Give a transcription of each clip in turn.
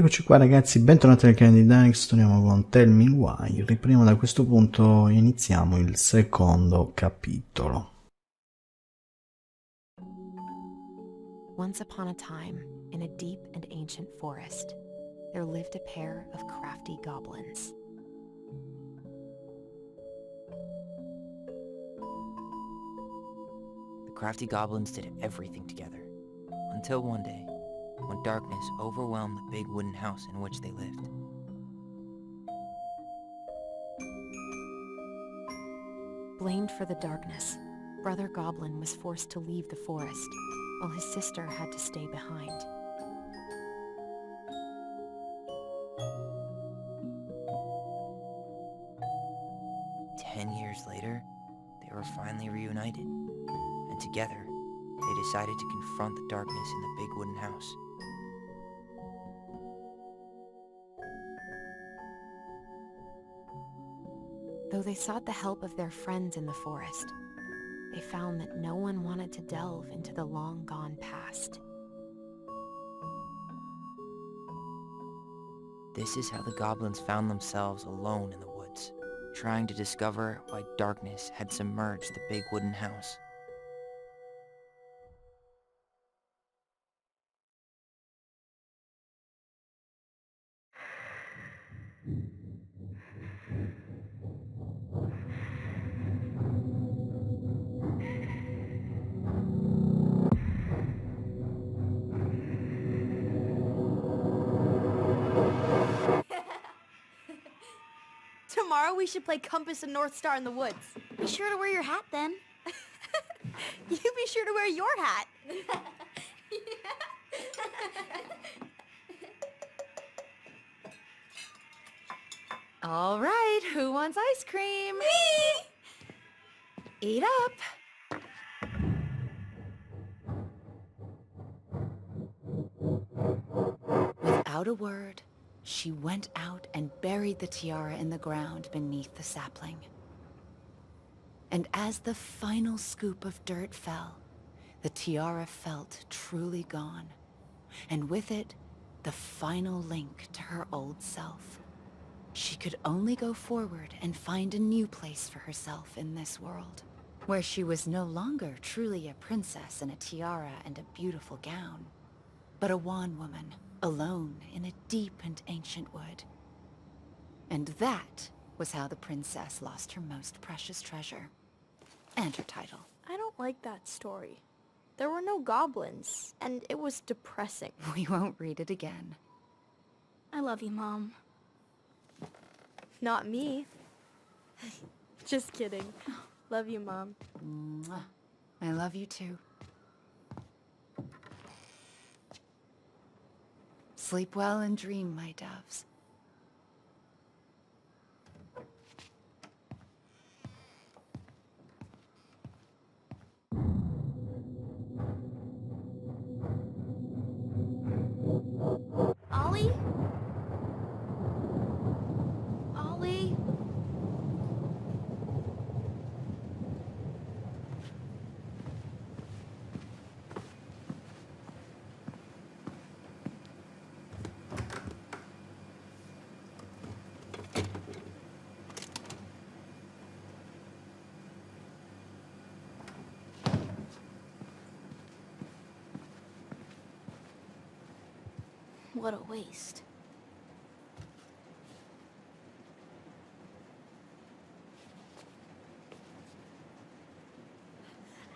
Eccoci qua ragazzi, bentornati al canale di Danix, torniamo con Tell Me Why. Riprima da questo punto iniziamo il secondo capitolo. Once upon a time, in a deep and ancient forest, there lived a pair of crafty goblins. The crafty goblins did everything together, until one day, when darkness overwhelmed the big wooden house in which they lived. Blamed for the darkness, Brother Goblin was forced to leave the forest, while his sister had to stay behind. "10 years later, they were finally reunited, and together, they decided to confront the darkness in the big wooden house. Though they sought the help of their friends in the forest, they found that no one wanted to delve into the long-gone past. This is how the goblins found themselves alone in the woods, trying to discover why darkness had submerged the big wooden house. Tomorrow we should play Compass and North Star in the woods. Be sure to wear your hat then. You be sure to wear your hat. All right, who wants ice cream? Me! Eat up. Without a word, she went out and buried the tiara in the ground beneath the sapling. And as the final scoop of dirt fell, the tiara felt truly gone, and with it, the final link to her old self. She could only go forward and find a new place for herself in this world, where she was no longer truly a princess in a tiara and a beautiful gown, but a wan woman, alone in a deep and ancient wood. And that was how the princess lost her most precious treasure, and her title. I don't like that story. There were no goblins, and it was depressing. We won't read it again. I love you, Mom. Not me. Just kidding. Love you, Mom. Mwah. I love you too. Sleep well and dream, my doves. Ollie? Ollie? What a waste.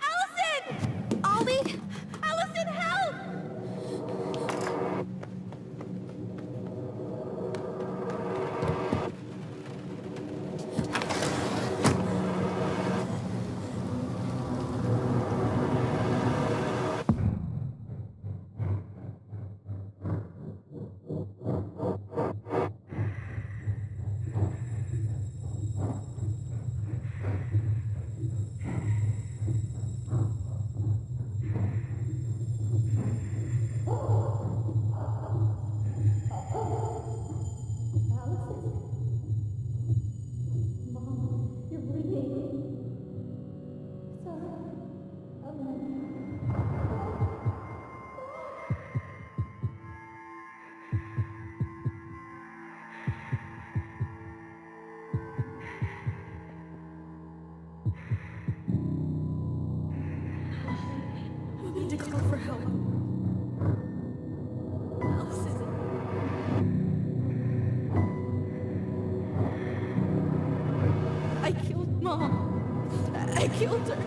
Allison! Ollie! Allison, help! Mom, I killed her.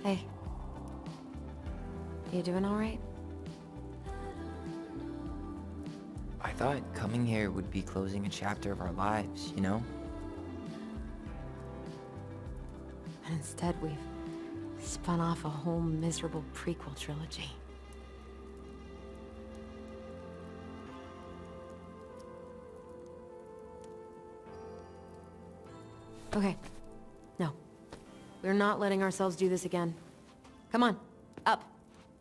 Hey. You doing all right? I thought coming here would be closing a chapter of our lives, you know? And instead, we've spun off a whole miserable prequel trilogy. Okay. No. We're not letting ourselves do this again. Come on, up.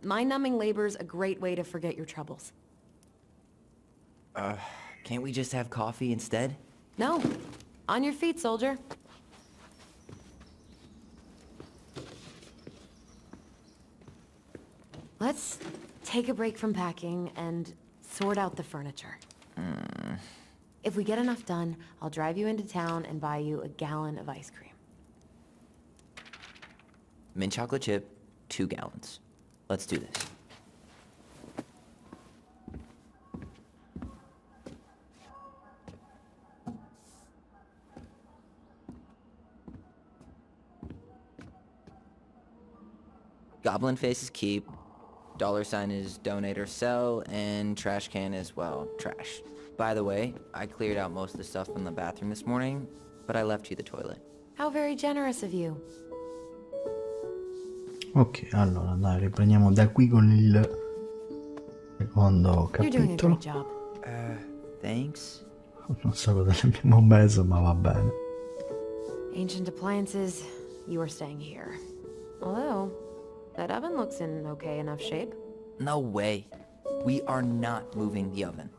Mind-numbing labor's a great way to forget your troubles. Can't we just have coffee instead? No. On your feet, soldier. Let's take a break from packing and sort out the furniture. If we get enough done, I'll drive you into town and buy you a gallon of ice cream. Mint chocolate chip, 2 gallons. Let's do this. Goblin face is keep, $sign is donate or sell, and trash can is, well, trash. By the way, I cleared out most of the stuff from the bathroom this morning, but I left you the toilet. How very generous of you. Ok, allora dai, riprendiamo da qui con il secondo You're doing a capitolo. great job. Thanks? Non so cosa ne abbiamo messo, ma va bene. Ancient appliances, you are staying here. Although, that oven looks in okay enough shape. No way. We are not moving the oven.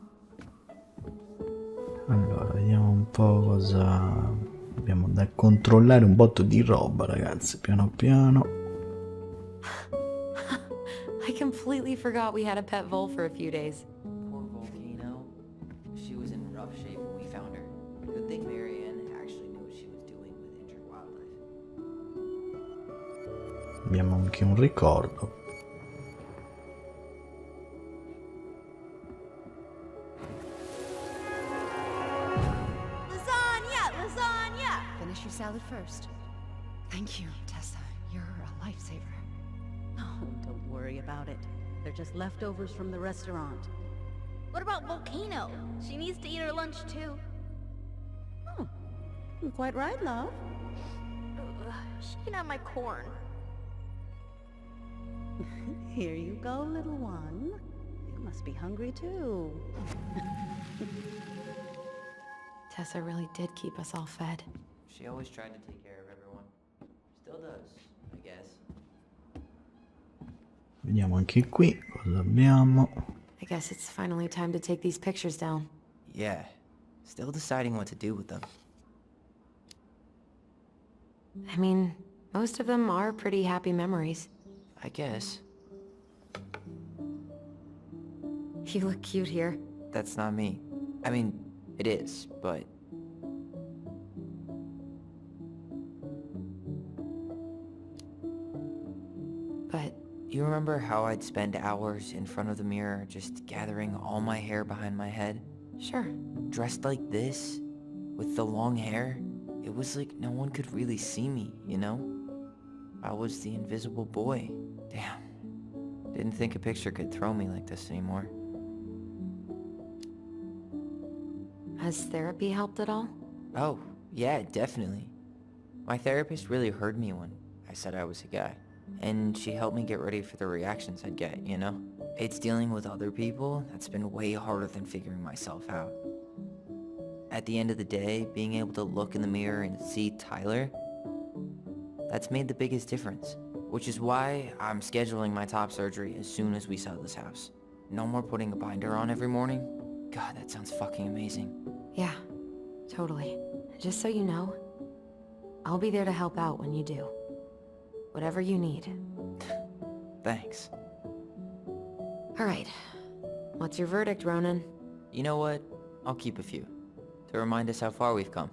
Allora, vediamo un po' cosa abbiamo da controllare, un botto di roba, ragazzi, piano piano. I completely forgot we had a pet vole for a few days. Poor Volcano. She was in rough shape when we found her. Good thing Marianne actually knew what she was doing with injured wildlife. Abbiamo anche un ricordo. Finish your salad first. Thank you, Tessa. You're a lifesaver. Oh, don't worry about it. They're just leftovers from the restaurant. What about Volcano? She needs to eat her lunch too. Oh, you're quite right, love. She can have my corn. Here you go, little one. You must be hungry too. Tessa really did keep us all fed. She always tried to take care of everyone. Still does, I guess. Vediamo anche qui cosa abbiamo. I guess it's finally time to take these pictures down. Yeah, still deciding what to do with them. I mean, most of them are pretty happy memories. I guess. You look cute here. That's not me. I mean, it is, but... But You remember how I'd spend hours in front of the mirror just gathering all my hair behind my head? sure. Dressed like this, with the long hair? It was like no one could really see me, you know? I was the invisible boy. Damn. Didn't think a picture could throw me like this anymore. Has therapy helped at all? Oh, yeah, definitely. My therapist really heard me when I said I was a guy. And she helped me get ready for the reactions I'd get, you know? It's dealing with other people that's been way harder than figuring myself out. At the end of the day, being able to look in the mirror and see Tyler, that's made the biggest difference. Which is why I'm scheduling my top surgery as soon as we sell this house. No more putting a binder on every morning. God, that sounds fucking amazing. Yeah, totally. Just so you know, I'll be there to help out when you do. Whatever you need. Thanks. All right. What's your verdict, Ronan? You know what? I'll keep a few. To remind us how far we've come.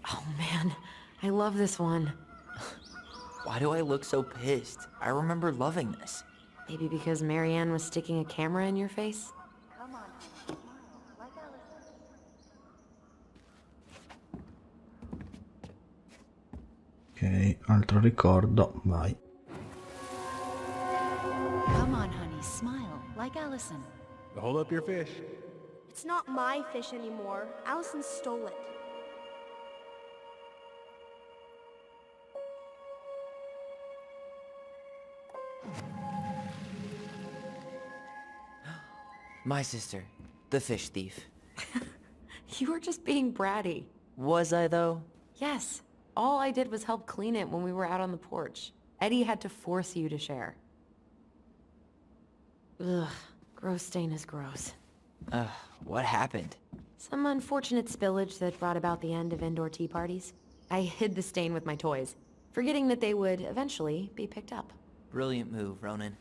Oh man, I love this one. Why do I look so pissed? I remember loving this. Maybe because Marianne was sticking a camera in your face? Ok, altro ricordo, vai. Come on, honey, smile, like Allison. Hold up your fish. It's not my fish anymore. Allison stole it. My sister, the fish thief. You were just being bratty. Was I though? Yes. All I did was help clean it when we were out on the porch. Eddie had to force you to share. Ugh, gross stain is gross. What happened? Some unfortunate spillage that brought about the end of indoor tea parties. I hid the stain with my toys, forgetting that they would eventually be picked up. Brilliant move, Ronan.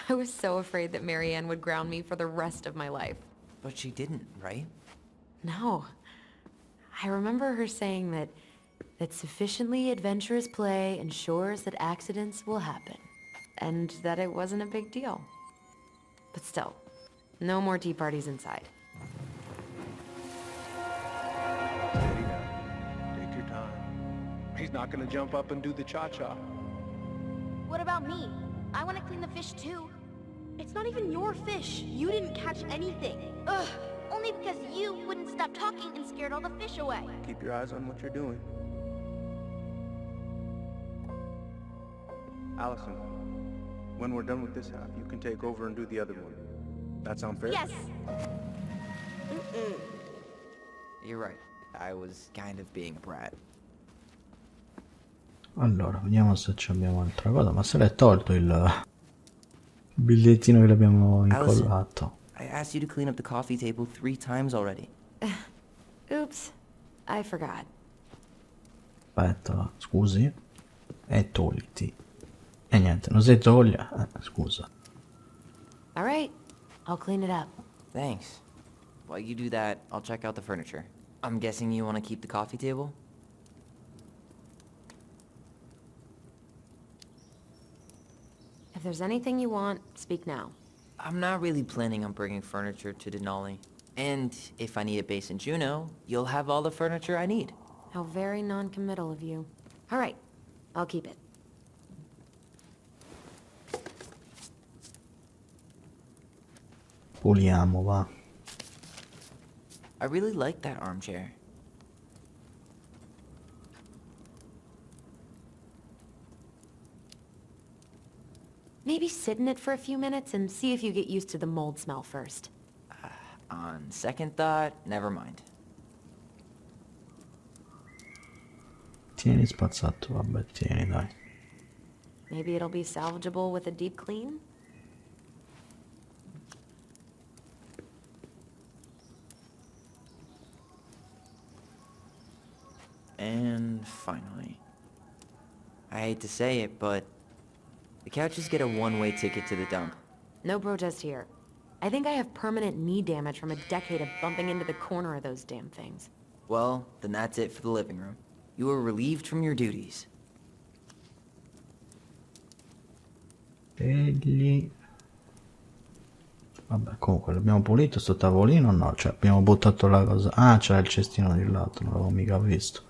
I was so afraid that Marianne would ground me for the rest of my life. But she didn't, right? No. I remember her saying that sufficiently adventurous play ensures that accidents will happen, and that it wasn't a big deal. But still, no more tea parties inside. Steady now. Take your time. He's not gonna jump up and do the cha-cha. What about me? I want to clean the fish too. It's not even your fish. You didn't catch anything. Ugh, only because you wouldn't stop talking and scared all the fish away. Keep your eyes on what you're doing. Allison, when we're done with this half, you can take over and do the other one. That sound fair? Yes. You're right. I was kind of being a brat. Allora, vediamo se abbiamo altra cosa. Ma se l'è tolto il bigliettino che l'abbiamo Allison, incollato. I asked you to clean up the coffee table 3 times already. Oops. I forgot. Aspetta, scusi. E togliti. E niente, non si toglie. Scusa. All right. I'll clean it up. Thanks. While you do that, I'll check out the furniture. I'm guessing you want to keep the coffee table? If there's anything you want, speak now. I'm not really planning on bringing furniture to Denali. And if I need a base in Juneau, you'll have all the furniture I need. How very non-committal of you. All right. I'll keep it. Puliamo, va. I really like that armchair. Maybe sit in it for a few minutes and see if you get used to the mold smell first. On second thought, never mind. Tieni spazzato, vabbè, tieni, dai. Maybe it'll be salvageable with a deep clean? And finally, I hate to say it, but the couches get a one-way ticket to the dump. No protest here. I think I have permanent knee damage from a decade of bumping into the corner of those damn things. Well, then that's it for the living room. You are relieved from your duties. Egli... Vabbè, comunque l'abbiamo pulito sto tavolino? No, cioè abbiamo buttato la cosa... Ah, c'era il cestino di lato, non l'avevo mica visto.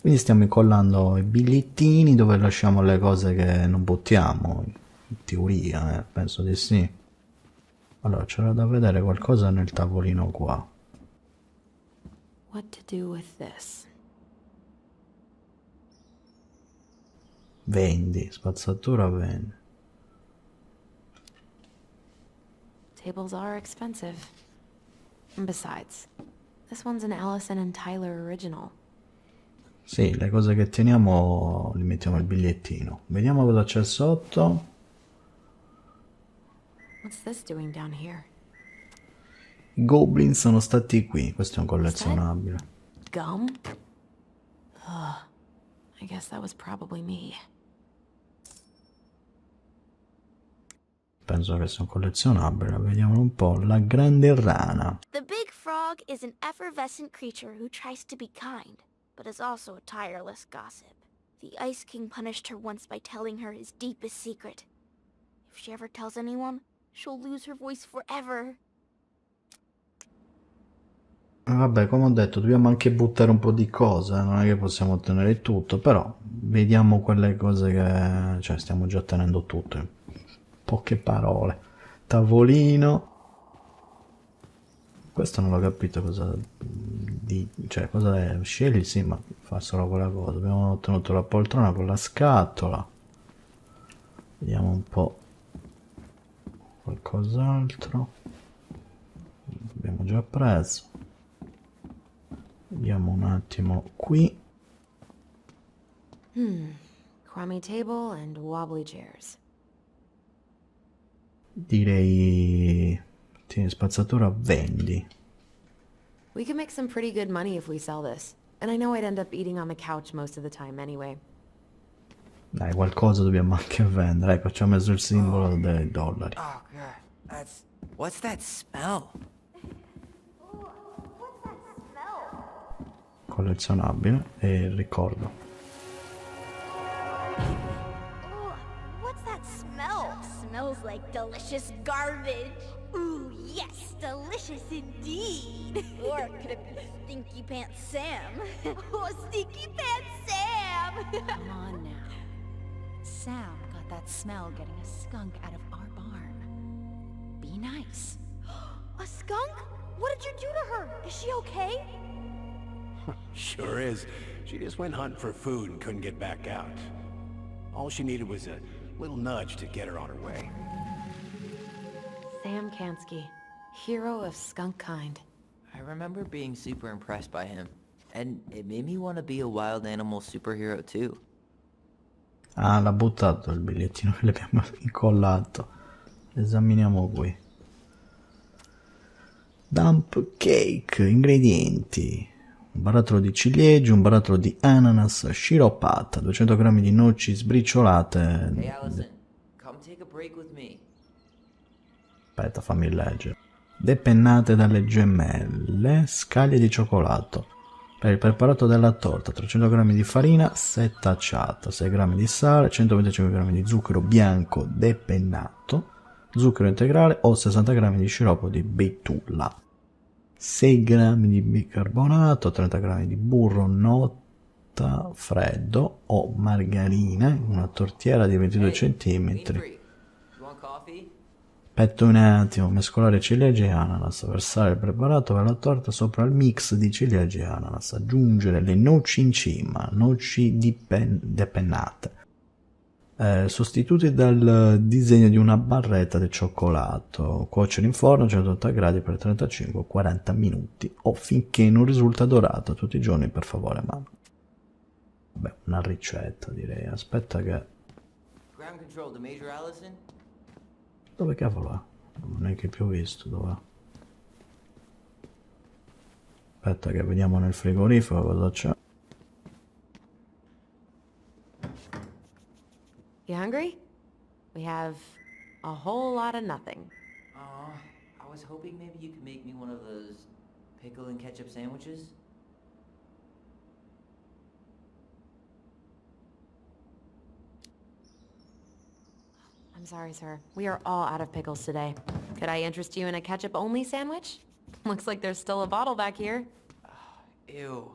Quindi stiamo incollando i bigliettini dove lasciamo le cose che non buttiamo. In teoria, penso di sì. Allora, c'era da vedere qualcosa nel tavolino qua. What to do with this? Vendi, spazzatura vendi. Tables are expensive. And besides, this one's an Allison and Tyler original. Sì, le cose che teniamo li mettiamo al bigliettino. Vediamo cosa c'è sotto. What's this doing down here? I goblin sono stati qui. Questo è un collezionabile. Gum? Ugh. I guess that was probably me. Penso che sia un collezionabile. Vediamo un po'. La grande rana. The big frog is an effervescent creature who tries to be kind, but is also a tireless gossip. The Ice King punished her once by telling her his deepest secret. If she ever tells anyone, she'll lose her voice forever. Vabbè, come ho detto, dobbiamo anche buttare un po' di cose. Non è che possiamo ottenere tutto, però vediamo quelle cose che... Cioè, stiamo già ottenendo tutto. In poche parole. Tavolino. Questo non l'ho capito cosa... Cioè, cosa è? Scegli, sì, ma fa solo quella cosa. Abbiamo ottenuto la poltrona con la scatola. Vediamo un po' qualcos'altro. Abbiamo già preso. Vediamo un attimo qui. Crummy table and wobbly chairs. Direi... Tieni spazzatura, vendi. We could make some pretty good money if we sell this. And I know I'd end up eating on the couch most of the time anyway. Dai, qualcosa dobbiamo anche vendere. Ecco, ci ho messo il simbolo dei dollari. Oh, God. What's that smell? Collezionabile e il ricordo. Ugh, what's that smell? Smells like delicious garbage. Ooh, yes, delicious indeed. Or could it be Stinky Pants Sam? Oh, Stinky Pants Sam! Come on now. Sam got that smell getting a skunk out of our barn. Be nice. A skunk? What did you do to her? Is she okay? Sure is. She just went hunting for food and couldn't get back out. All she needed was a little nudge to get her on her way. Sam Kansky, hero of skunk kind. I remember being super impressed by him. And it made me want to be a wild animal superhero too. Ah, l'ha buttato il bigliettino che le abbiamo incollato. Esaminiamo qui. Dump cake, ingredienti. Un barattolo di ciliegie, un barattolo di ananas sciroppata, 200 grammi di noci sbriciolate. Hey Allison, come take a break with me. Aspetta, fammi leggere. Depennate dalle gemelle, scaglie di cioccolato. Per il preparato della torta, 300 g di farina setacciata, 6 g di sale, 125 g di zucchero bianco depennato, zucchero integrale o 60 g di sciroppo di betulla, 6 g di bicarbonato, 30 g di burro nota freddo o margarina in una tortiera di 22 cm. You want coffee? Aspetta un attimo, mescolare ciliegie e ananas, versare il preparato per la torta sopra il mix di ciliegie e ananas, aggiungere le noci in cima, noci depennate, sostituti dal disegno di una barretta di cioccolato, cuocere in forno a 180 gradi per 35-40 minuti o finché non risulta dorato, tutti i giorni per favore, ma vabbè, una ricetta direi, aspetta che... Ground control to Major Allison? Dove cavolo è? Non è che più visto, dov'è? Aspetta che vediamo nel frigorifero cosa c'è. You hungry? We have a whole lot of nothing. I was hoping maybe you could make me one of those pickle and ketchup sandwiches. I'm sorry, sir. We are all out of pickles today. Could I interest you in a ketchup-only sandwich? Looks like there's still a bottle back here. Ew.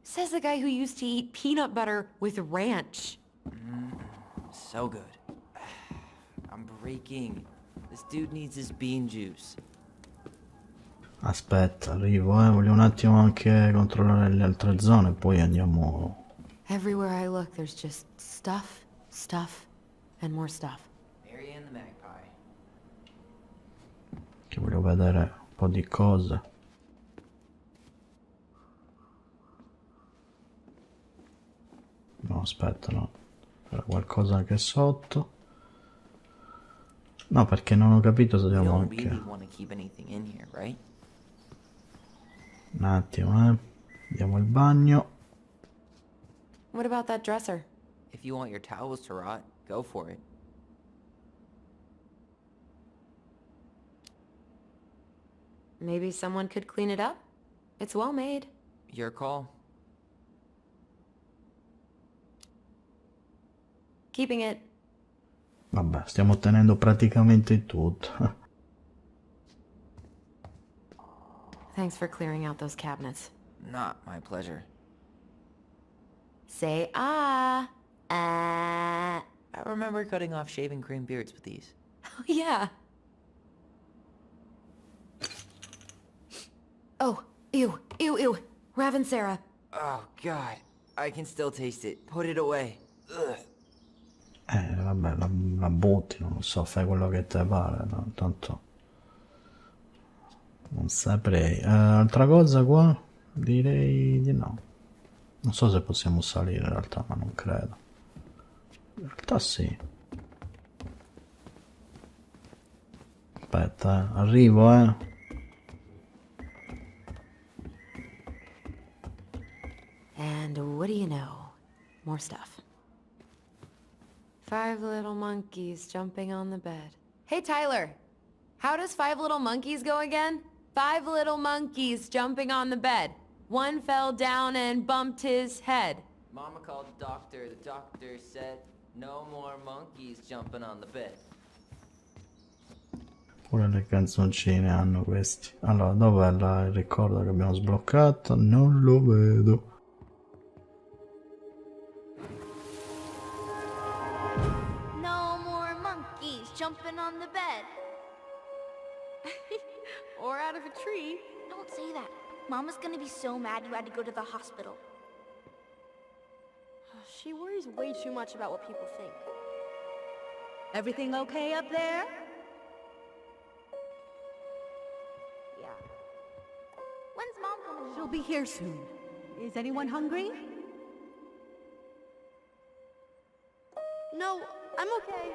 Says the guy who used to eat peanut butter with ranch. So good. I'm breaking. This dude needs his bean juice. Aspetta, arrivo, voglio un attimo anche controllare le altre zone, poi andiamo... Everywhere I look, there's just stuff, stuff, and more stuff. Mary and the Magpie. Che voglio vedere un po' di cose. No, aspetta, no. C'era qualcosa anche sotto. No, perché non ho capito se You dobbiamo don't anche... really want to keep anything in here, right? Un attimo, Andiamo al bagno. What about that dresser? If you want your towels to rot, go for it. Maybe someone could clean it up? It's well made. Your call. Keeping it. Vabbè, stiamo ottenendo praticamente tutto. Thanks for clearing out those cabinets. Not my pleasure. Say ah. Ah. I remember cutting off shaving cream beards with these. Oh, yeah. Oh, ew, ew, ew. Raven Sarah. Oh, God. I can still taste it. Put it away. Ugh. Vabbè, la butti, non lo so, fai quello che te pare, no? Tanto... Non saprei. Altra cosa qua? Direi di no. Non so se possiamo salire in realtà, ma non credo. In realtà sì. Aspetta, arrivo, And what do you know? More stuff. 5 little monkeys jumping on the bed. Hey, Tyler. How does 5 little monkeys go again? 5 little monkeys jumping on the bed. One fell down and bumped his head. Mama called the doctor. The doctor said, no more monkeys jumping on the bed. Pure le canzoncine hanno questi. Allora, dov'è il ricordo che abbiamo sbloccato? Non lo vedo. No more monkeys jumping on the bed. Or out of a tree. Don't say that. Mama's gonna be so mad you had to go to the hospital. She worries way too much about what people think. Everything okay up there? Yeah. When's Mom coming She'll home? be here soon. Is anyone hungry? No, I'm okay.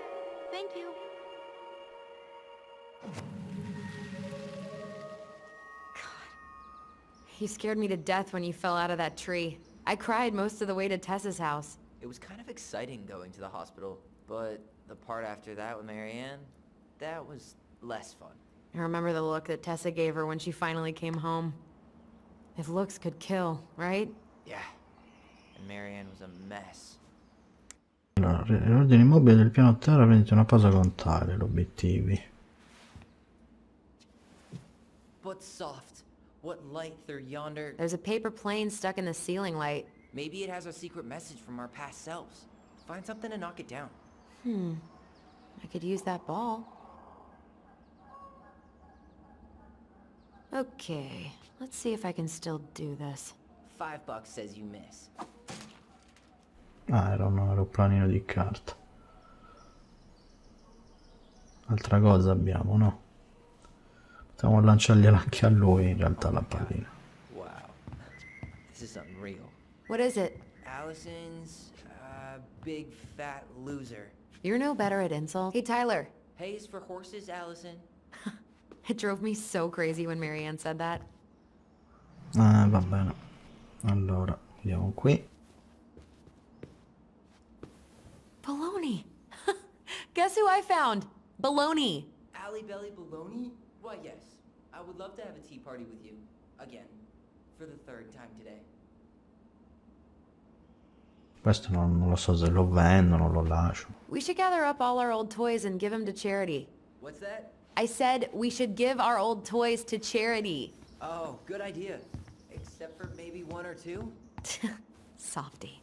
Thank you. You scared me to death when you fell out of that tree. I cried most of the way to Tessa's house. It was kind of exciting going to the hospital, but the part after that with Marianne, that was less fun. I remember the look that Tessa gave her when she finally came home. If looks could kill, right? Yeah. And Marianne was a mess. Allora, riordini immobile del piano terra, prenditi una pausa con tale, obiettivi. But soft. What light through yonder? There's a paper plane stuck in the ceiling light. Maybe it has a secret message from our past selves. Find something to knock it down. I could use that ball. Okay, let's see if I can still do this. $5 says you miss. Ah, era un aeroplanino di carta. Altra cosa abbiamo, no? Possiamo lanciargliela anche a lui, in realtà, la pallina. Wow. This is unreal. What is it? Allison's, big fat loser. You're no better at insult. Hey, Tyler. Pays for horses, Allison. It drove me so crazy when Marianne said that. Va bene. Allora, andiamo qui. Baloney. Guess who I found? Baloney. Allie Belly Baloney? Why, yes. I would love to have a tea party with you. Again. For the third time today. Questo non lo so se lo vendo, non lo lascio. We should gather up all our old toys and give them to charity. What's that? I said we should give our old toys to charity. Oh, good idea. Except for maybe one or two? Softy.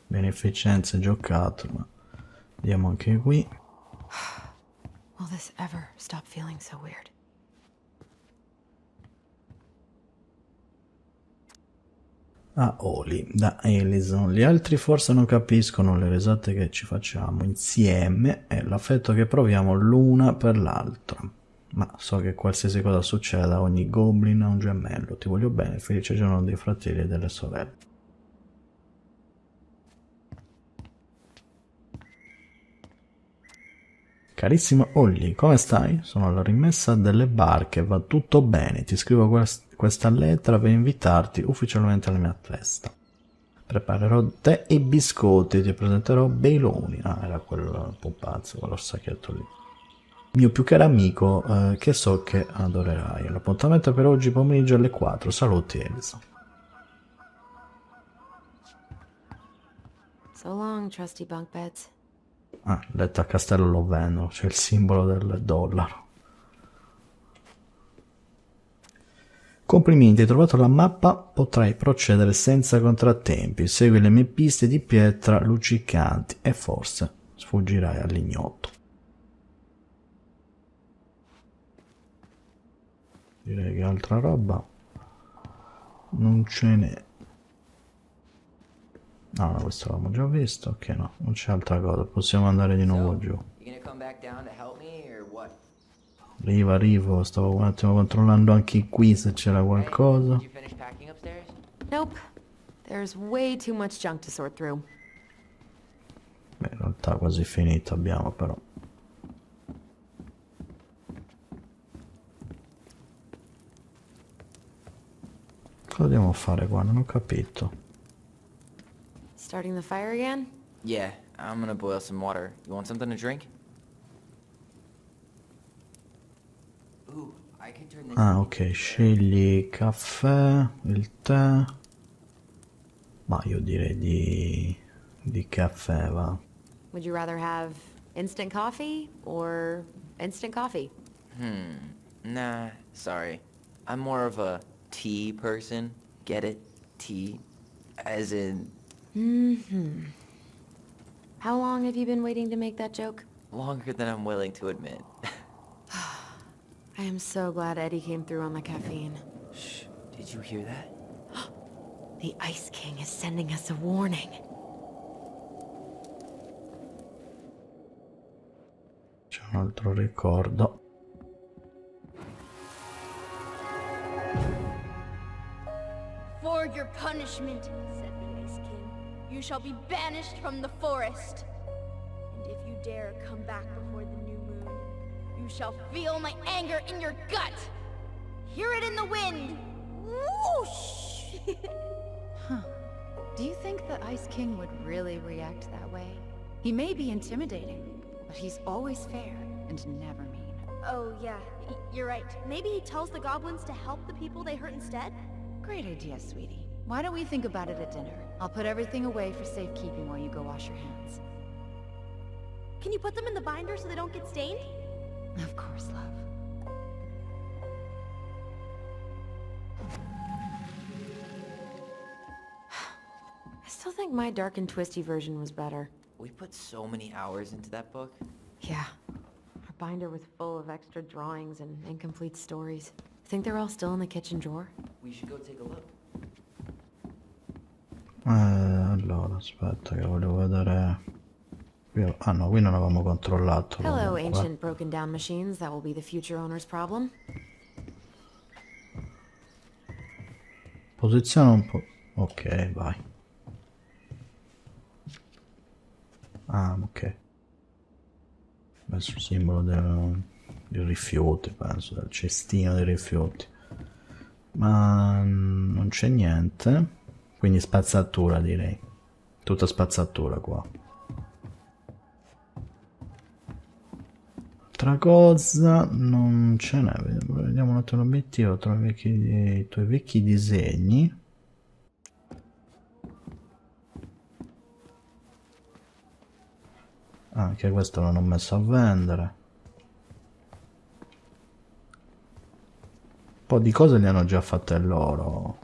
Beneficenza giocattolo, ma andiamo anche qui. Will this ever stop feeling so weird? Ah, Oli, da Alison. Gli altri forse non capiscono le risate che ci facciamo insieme e l'affetto che proviamo l'una per l'altra. Ma so che qualsiasi cosa succeda, ogni goblin ha un gemello. Ti voglio bene, felice giorno dei fratelli e delle sorelle. Carissimo Olli, come stai? Sono alla rimessa delle barche, va tutto bene. Ti scrivo questa lettera per invitarti ufficialmente alla mia festa. Preparerò tè e biscotti, ti presenterò Beiloni. Ah, era quello pupazzo, quello sacchetto lì. Mio più caro amico, che so che adorerai. L'appuntamento per oggi pomeriggio alle 4. Saluti, Elsa. So long, trusty bunk beds. Ah, letto a castello lo vendono, c'è il simbolo del dollaro. Complimenti, hai trovato la mappa, potrai procedere senza contrattempi, segui le mie piste di pietra luccicanti e forse sfuggirai all'ignoto. Direi che altra roba non ce n'è. No, questo l'abbiamo già visto, ok, no, non c'è altra cosa, possiamo andare di nuovo giù. Arrivo, stavo un attimo controllando anche qui se c'era qualcosa. Nope. There's way too much junk to sort through. Beh, in realtà quasi finito abbiamo però. Cosa dobbiamo fare qua? Non ho capito. Starting the fire again? Yeah, I'm gonna boil some water. You want something to drink? Ooh, I could turn this. Ah, ok, scegli caffè, il tè. Ma io direi di caffè, va. Would you rather have instant coffee or instant coffee? Nah, sorry. I'm more of a tea person. Get it? Tea. As in... How long have you been waiting to make that joke? longer than I'm willing to admit. I am so glad Eddie came through on the caffeine. Shh, did you hear that? The Ice King is sending us a warning. C'è un altro ricordo. For your punishment, said the Ice King, you shall be banished from the forest. And if you dare come back before the new moon, you shall feel my anger in your gut. Hear it in the wind. Whoosh! Huh. Do you think the Ice King would really react that way? He may be intimidating, but he's always fair and never mean. Oh, yeah, you're right. Maybe he tells the goblins to help the people they hurt instead? Great idea, sweetie. Why don't we think about it at dinner? I'll put everything away for safekeeping while you go wash your hands. Can you put them in the binder so they don't get stained? Of course, love. I still think my dark and twisty version was better. We put so many hours into that book. Yeah. A binder was full of extra drawings and incomplete stories. Think they're all still in the kitchen drawer? We should go take a look. Allora, aspetta che volevo vedere... Ah no, qui non avevamo controllato. Hello, comunque. ancient broken down machines. That will be the future owner's problem. Posizione un po'... Ok, vai. Ah, ok. Messo il simbolo del rifiuti, penso, del cestino dei rifiuti. Ma non c'è niente. Quindi spazzatura, direi. Tutta spazzatura qua. Altra cosa non ce n'è. Vediamo un attimo l'obiettivo. Trovi i tuoi vecchi disegni. Anche questo non ho messo a vendere. Un po' di cose le hanno già fatte loro.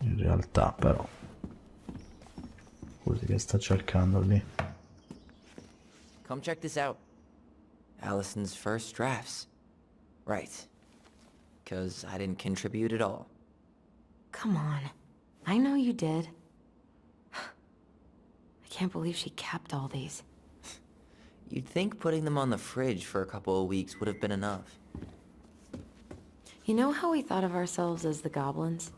In realtà, però. Scusi, che sta cercando lì? Come check this out. Allison's first drafts. Right. 'Cause I didn't contribute at all. Come on. I know you did. I can't believe she kept all these. You'd think putting them on the fridge for a couple of weeks would have been enough. You know how we thought of ourselves as the goblins?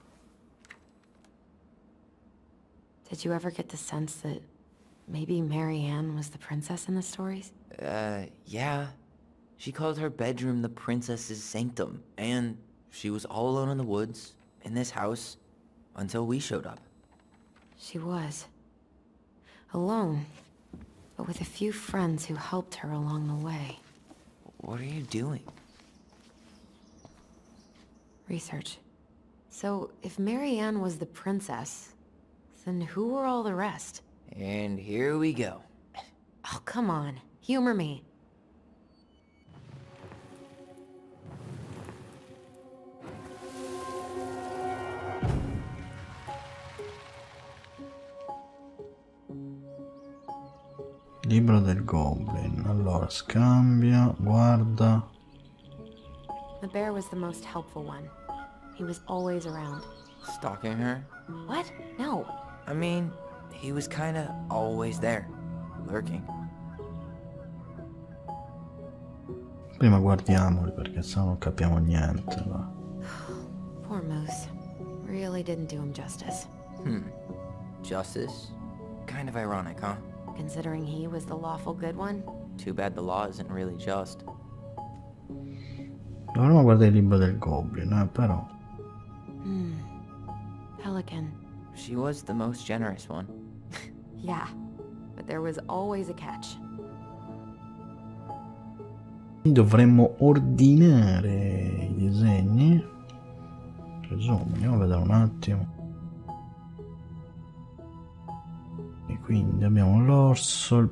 Did you ever get the sense that maybe Mary Ann was the princess in the stories? Yeah. She called her bedroom the princess's sanctum, and she was all alone in the woods, in this house, until we showed up. She was. Alone, but with a few friends who helped her along the way. What are you doing? Research. So, if Mary Ann was the princess, then who were all the rest? And here we go. Oh, come on. Humor me. Libro del Goblin. Allora, scambia, guarda. The bear was the most helpful one. He was always around. Stalking her? What? No. I mean, he was kinda always there, lurking. Prima guardiamoli perché sennò non capiamo niente. Va. Poor Moose. Really didn't do him justice. Justice? Kind of ironic, huh? Considering he was the lawful good one. Too bad the law isn't really just. Dovremmo guardare il libro del Goblin, però. Pelican. She was the most generous one. Yeah. But there was always a catch. Dovremmo ordinare i disegni. Presumo, andiamo a vedere un attimo. E quindi abbiamo l'orso, il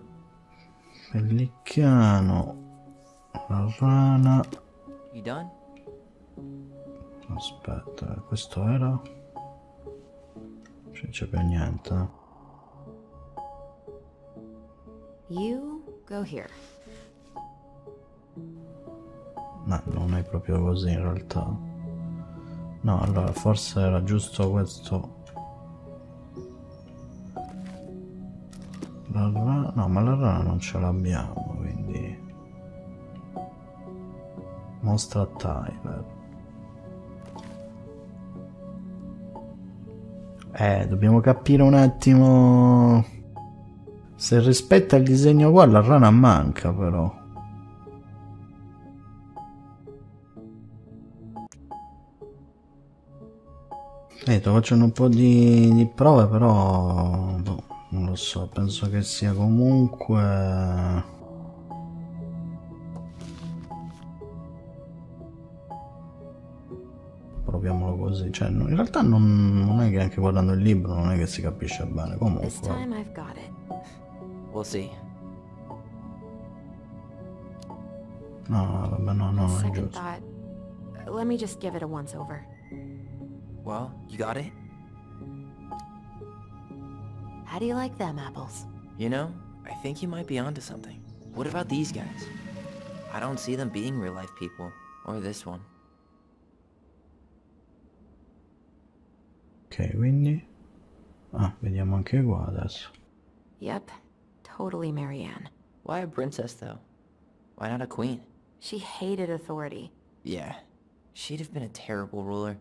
pellicano, la rana. You done? Aspetta, questo era? Non c'è più niente. You go here. No, non è proprio così in realtà. No, allora forse era giusto questo. No, ma la rana non ce l'abbiamo, quindi. Mostra Tyler. Dobbiamo capire un attimo se rispetta il disegno qua. La rana manca però. Sto facendo un po' di prove, però boh, non lo so, penso che sia comunque... Proviamolo così, cioè in realtà non è che anche guardando il libro non è che si capisce bene, This comunque. time I've got it. We'll see. No, vabbè, no, è Second giusto. thought. Let me just give it a once over. Well, you got it? How do you like them apples? You know, I think you might be onto something. What about these guys? I don't see them being real-life people. Or this one. Ok, quindi... vediamo anche qua adesso. Yep, totally Marianne. Why a princess, though? Why not a queen? She hated authority. Yeah, she'd have been a terrible ruler.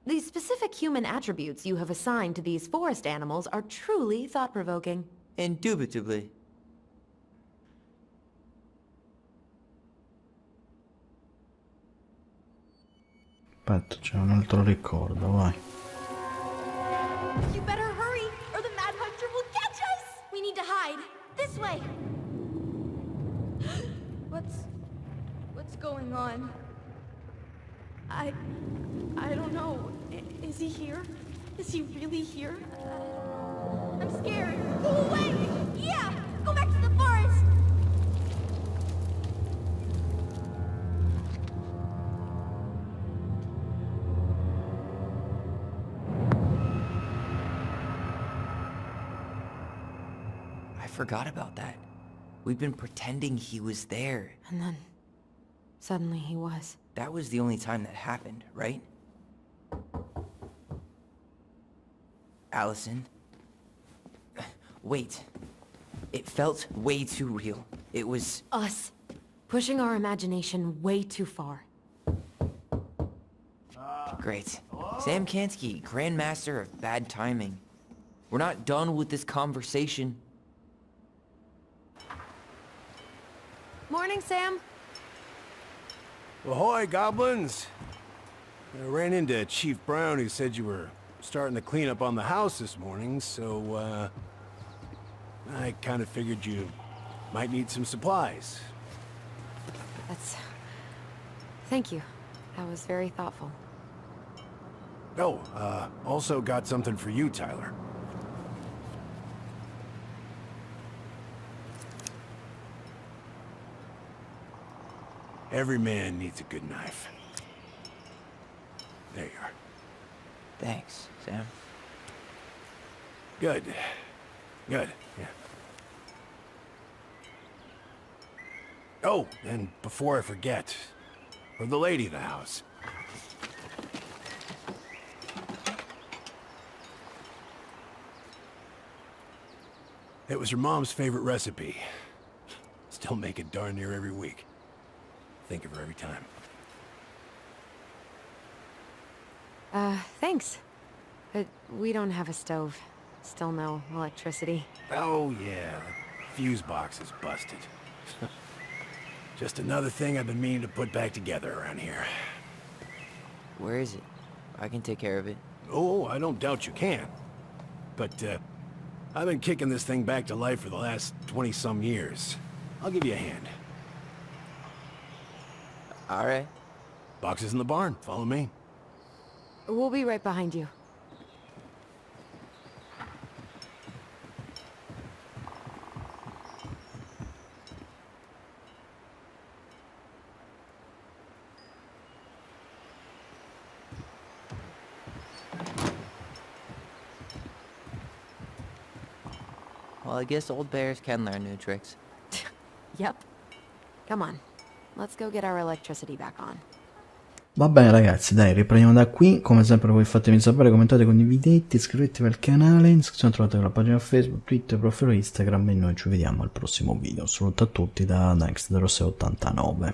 The specific human attributes you have assigned to these forest animals are truly thought-provoking. Indubitably. Aspetta, c'è un altro ricordo, vai. You better hurry, or the Mad Hunter will catch us! We need to hide. This way! What's going on? I don't know. Is he here? Is he really here? I'm scared. Go away! Yeah! Go back to the forest! I forgot about that. We've been pretending he was there. And then, suddenly he was. That was the only time that happened, right? Allison? Wait. It felt way too real. It was... Us. Pushing our imagination way too far. Great. Sam Kansky, Grandmaster of Bad Timing. We're not done with this conversation. Morning, Sam. Ahoy, goblins! I ran into Chief Brown, who said you were starting to clean up on the house this morning, so, I kind of figured you might need some supplies. Thank you. That was very thoughtful. Oh, also got something for you, Tyler. Every man needs a good knife. There you are. Thanks, Sam. Good. Good, yeah. Oh, and before I forget, for the lady of the house. It was her mom's favorite recipe. Still make it darn near every week. Think of her every time. Thanks. But we don't have a stove. Still no electricity. Oh yeah, the fuse box is busted. Just another thing I've been meaning to put back together around here. Where is it? I can take care of it. Oh, I don't doubt you can. But, I've been kicking this thing back to life for the last 20-some years. I'll give you a hand. All right. Box is in the barn. Follow me. We'll be right behind you. Well, I guess old bears can learn new tricks. Yep. Come on. Let's go get our electricity back on. Va bene ragazzi, dai, riprendiamo da qui. Come sempre voi fatemi sapere, commentate, condividete, iscrivetevi al canale. In descrizione trovate la pagina Facebook, Twitter, profilo Instagram e noi ci vediamo al prossimo video. Saluto a tutti da Next0689.